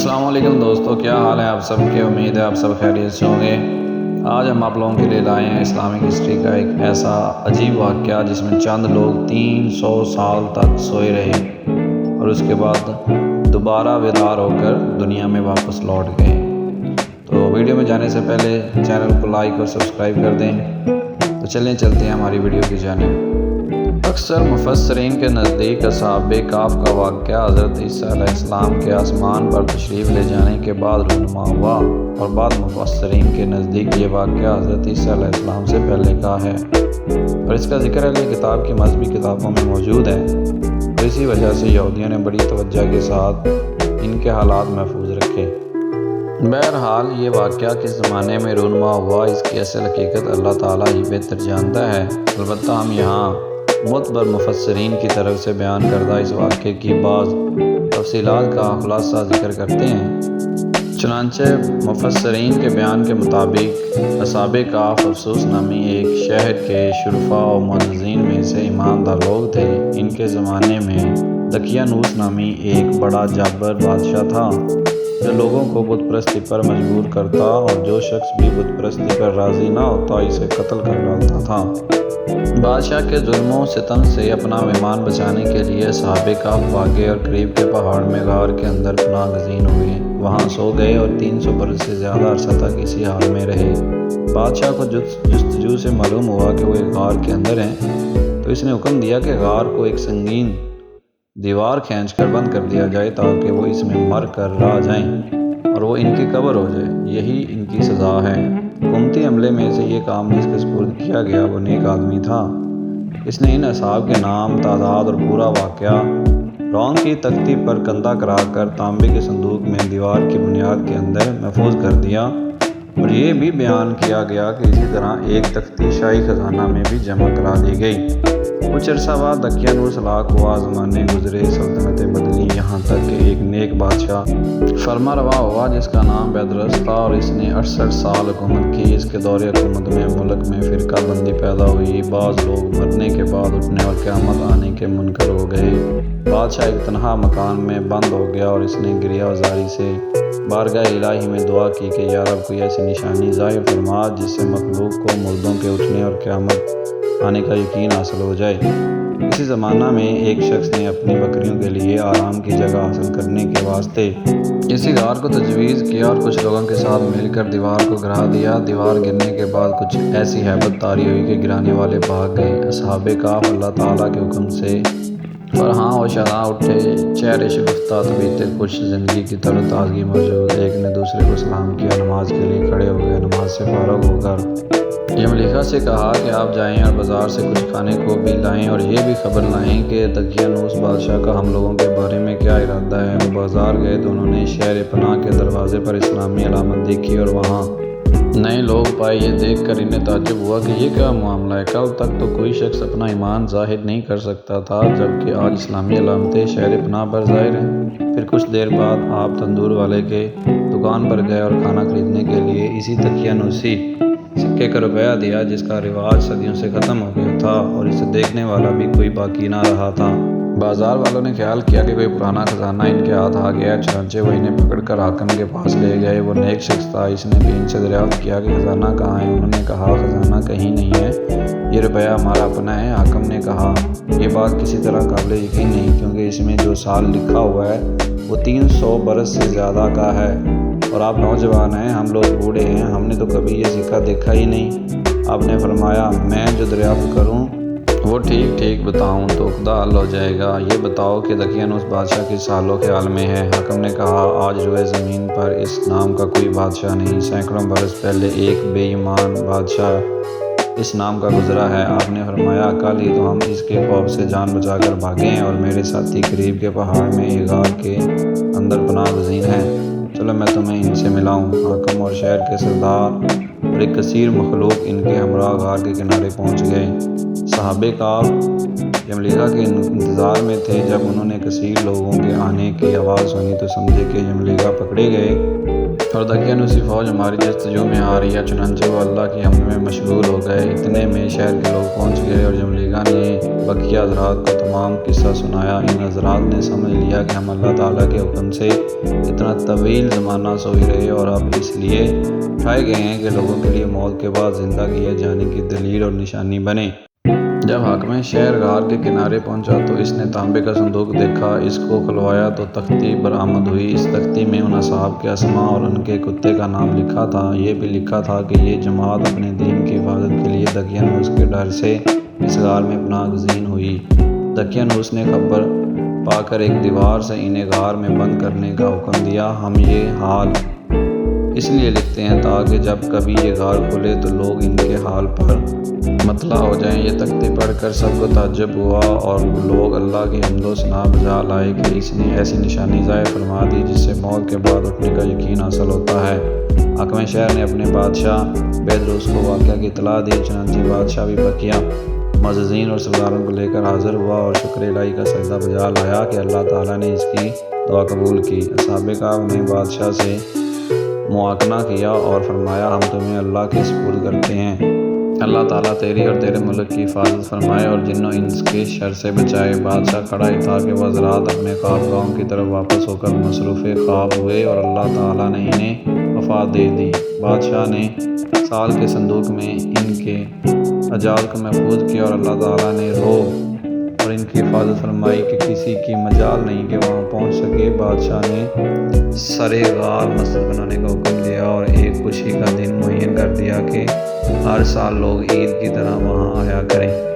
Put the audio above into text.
السلام علیکم دوستو، کیا حال ہے آپ سب کے؟ امید ہے آپ سب خیریت سے ہوں گے۔ آج ہم آپ لوگوں کے لیے لائے ہیں اسلامک ہسٹری کا ایک ایسا عجیب واقعہ جس میں چند لوگ 300 سال تک سوئے رہے اور اس کے بعد دوبارہ بیدار ہو کر دنیا میں واپس لوٹ گئے۔ تو ویڈیو میں جانے سے پہلے چینل کو لائک اور سبسکرائب کر دیں۔ تو چلیں چلتے ہیں ہماری ویڈیو کی جانب۔ اکثر مفسرین کے نزدیک اصحاب کہف کا واقعہ حضرت عیسیٰ علیہ السلام کے آسمان پر تشریف لے جانے کے بعد رونما ہوا، اور بعض مفسرین کے نزدیک یہ واقعہ حضرت عیسیٰ علیہ السلام سے پہلے کا ہے، اور اس کا ذکر اہل کتاب کی مذہبی کتابوں میں موجود ہے، اور اسی وجہ سے یہودیوں نے بڑی توجہ کے ساتھ ان کے حالات محفوظ رکھے۔ بہرحال یہ واقعہ کس زمانے میں رونما ہوا، اس کی اصل حقیقت اللہ تعالیٰ ہی بہتر جانتا ہے۔ البتہ ہم یہاں معتبر مفسرین کی طرف سے بیان کردہ اس واقعے کی بعض تفصیلات کا خلاصہ ذکر کرتے ہیں۔ چنانچہ مفسرین کے بیان کے مطابق اصحاب کہف افسوس نامی ایک شہر کے شرفاء و معززین میں سے ایماندار لوگ تھے۔ ان کے زمانے میں دقیانوس نامی ایک بڑا جابر بادشاہ تھا جو لوگوں کو بت پرستی پر مجبور کرتا، اور جو شخص بھی بت پرستی پر راضی نہ ہوتا اسے قتل کر ڈالتا تھا۔ بادشاہ کے ظلم و ستم سے اپنا ایمان بچانے کے لیے اصحاب کہف بھاگے اور قریب کے پہاڑ میں غار کے اندر پناہ گزین ہوئے۔ وہاں سو گئے اور 300 برس سے زیادہ عرصہ تک اسی حال میں رہے۔ بادشاہ کو جستجو سے معلوم ہوا کہ وہ ایک غار کے اندر ہیں، تو اس نے حکم دیا کہ غار کو ایک سنگین دیوار کھینچ کر بند کر دیا جائے تاکہ وہ اس میں مر کر رہ جائیں اور وہ ان کی قبر ہو جائے۔ یہی ان کی سزا ہے۔ حکومتی عملے میں سے یہ کام جس کے سپرد کیا گیا وہ نیک آدمی تھا۔ اس نے ان اصحاب کے نام، تعداد اور پورا واقعہ رون کی تختی پر کندہ کرا کر تانبے کے صندوق میں دیوار کی بنیاد کے اندر محفوظ کر دیا، اور یہ بھی بیان کیا گیا کہ اسی طرح ایک تختی شاہی خزانہ میں بھی جمع کرا دی گئی۔ کچھ عرصہ بعد دقیانوس ہلاک ہوا، زمانے گزرے، سلطنتیں بدلی، یہاں تک کہ ایک نیک بادشاہ فرما روا ہوا جس کا نام بیدرس تھا، اور اس نے 68 سال حکومت کی۔ اس کے دور حکومت میں ملک میں فرقہ بندی پیدا ہوئی، بعض لوگ مرنے کے بعد اٹھنے اور قیامت آنے کے منکر ہو گئے۔ بادشاہ ایک تنہا مکان میں بند ہو گیا، اور اس نے گریہ وزاری سے بارگاہ الہی میں دعا کی کہ یا رب کوئی ایسی نشانی ظاہر فرما جس سے مخلوق کو مردوں کے اٹھنے اور قیامت آنے کا یقین حاصل ہو جائے۔ اسی زمانہ میں ایک شخص نے اپنی بکریوں کے لیے آرام کی جگہ حاصل کرنے کے واسطے اسی غار کو تجویز کیا، اور کچھ لوگوں کے ساتھ مل کر دیوار کو گرا دیا۔ دیوار گرنے کے بعد کچھ ایسی ہیبت طاری ہوئی کہ گرانے والے بھاگ گئے۔ اصحاب کہف اللہ تعالیٰ کے حکم سے فرحاں و شاداں اٹھے، چہرے شگفتہ، طبیعت خوش، زندگی کی تر و تازگی موجود۔ ایک نے دوسرے کو سلام کیا، نماز کے لیے کھڑے ہو گئے۔ نماز سے فارغ ہو کر یملیکا سے کہا کہ آپ جائیں اور بازار سے کچھ کھانے کو بھی لائیں، اور یہ بھی خبر لائیں کہ دقیانوس بادشاہ کا ہم لوگوں کے بارے میں کیا ارادہ ہے۔ وہ بازار گئے تو انہوں نے شہر پناہ کے دروازے پر اسلامی علامت دیکھی، اور وہاں نئے لوگ پائے۔ یہ دیکھ کر انہیں تعجب ہوا کہ یہ کیا معاملہ ہے۔ کل تک تو کوئی شخص اپنا ایمان ظاہر نہیں کر سکتا تھا، جبکہ آج اسلامی علامتیں شہر پناہ پر ظاہر ہیں۔ پھر کچھ دیر بعد آپ تندور والے کے دکان پر گئے اور کھانا خریدنے کے لیے اسی دقیانوسی سکے کا روپیہ دیا جس کا رواج صدیوں سے ختم ہو گیا تھا، اور اسے دیکھنے والا بھی کوئی باقی نہ رہا تھا۔ بازار والوں نے خیال کیا کہ کوئی پرانا خزانہ ان کے ہاتھ آ گیا ہے، چنانچہ وہ انہیں پکڑ کر حاکم کے پاس لے گئے۔ وہ نیک شخص تھا، اس نے بھی ان سے دریافت کیا کہ خزانہ کہاں ہے۔ انہوں نے کہا خزانہ کہیں نہیں ہے، یہ روپیہ ہمارا اپنا ہے۔ حاکم نے کہا یہ بات کسی طرح قابل یقین نہیں، کیونکہ اس میں جو سال لکھا ہوا ہے وہ 300 برس سے زیادہ کا ہے، اور آپ نوجوان ہیں، ہم لوگ بوڑھے ہیں، ہم نے تو کبھی یہ سکہ دیکھا ہی نہیں۔ آپ نے فرمایا میں جو دریافت کروں وہ ٹھیک ٹھیک بتاؤں تو خدا حل ہو جائے گا۔ یہ بتاؤ کہ دقیانوس بادشاہ کس حال و خیال میں ہے۔ حاکم نے کہا آج روئے زمین پر اس نام کا کوئی بادشاہ نہیں، سینکڑوں برس پہلے ایک بے ایمان بادشاہ اس نام کا گزرا ہے۔ آپ نے فرمایا کل ہی تو ہم اس کے خوف سے جان بچا کر بھاگے ہیں، اور میرے ساتھی قریب کے پہاڑ میں ایک غار کے اندر پناہ گزین ہیں، چلو میں تمہیں ان سے ملاؤں۔ حاکم اور شہر کے سردار اور ایک کثیر مخلوق ان کے ہمراہ غار کے کنارے پہنچ گئے۔ صحابہ کعب جملیغا کے انتظار میں تھے۔ جب انہوں نے کثیر لوگوں کے آنے کی آواز سنی تو سمجھے کہ جملیغا پکڑے گئے اور دقیانوسی فوج ہماری جستجو میں آ رہی ہے، چنانچہ وہ اللہ کی حمد میں مشغول ہو گئے۔ اتنے میں شہر کے لوگ پہنچ گئے اور جملیغا نے بقیہ حضرات کو تمام قصہ سنایا۔ ان حضرات نے سمجھ لیا کہ ہم اللہ تعالیٰ کے حکم سے اتنا طویل زمانہ سوئی رہے اور اب اس لیے اٹھائے گئے ہیں کہ لوگوں کے لیے موت کے بعد زندہ کیے جانے کی دلیل اور نشانی بنے۔ جب حاکم شہر غار کے کنارے پہنچا تو اس نے تانبے کا صندوق دیکھا۔ اس کو کھلوایا تو تختی برآمد ہوئی۔ اس تختی میں ان اصحاب کے اسماء اور ان کے کتے کا نام لکھا تھا۔ یہ بھی لکھا تھا کہ یہ جماعت اپنے دین کی حفاظت کے لیے دقیانوس کے ڈر سے اس غار میں پناہ گزین ہوئی۔ دقیانوس نے خبر پا کر ایک دیوار سے انہیں غار میں بند کرنے کا حکم دیا۔ ہم یہ حال اس لیے لکھتے ہیں تاکہ جب کبھی یہ غار کھلے تو لوگ ان کے حال پر مطلع ہو جائیں۔ یہ تختی پڑھ کر سب کو تعجب ہوا اور لوگ اللہ کی حمد و ثنا بجا لائے کہ اس نے ایسی نشانی ظاہر فرما دی جس سے موت کے بعد اٹھنے کا یقین حاصل ہوتا ہے۔ حاکم شہر نے اپنے بادشاہ بیدروس کو واقعہ کی اطلاع دی، چنانچہ بادشاہ بھی بقیہ معززین اور سرداروں کو لے کر حاضر ہوا اور شکر الہی کا سجدہ بجا لایا کہ اللہ تعالیٰ نے اس کی دعا قبول کی۔ اصحاب کعب نے بادشاہ سے مواکنہ کیا اور فرمایا ہم تمہیں اللہ کے سپرد کرتے ہیں، اللہ تعالیٰ تیری اور تیرے ملک کی حفاظت فرمائے اور جن و انس کے شر سے بچائے۔ بادشاہ کھڑا ہی تھا کہ وہ حضرات اپنے خواب گاہوں کی طرف واپس ہو کر مصروف خواب ہوئے اور اللہ تعالیٰ نے انہیں وفات دے دی۔ بادشاہ نے سال کے صندوق میں ان کے اجال کو محفوظ کیا اور اللہ تعالیٰ نے روح اور ان کی حفاظت فرمائی کہ کسی کی مجال نہیں کہ وہاں پہنچ سکے۔ بادشاہ نے سرے غار مسجد بنانے کا حکم دیا اور ایک خوشی کا دن معین کر دیا کہ ہر سال لوگ عید کی طرح وہاں آیا کریں۔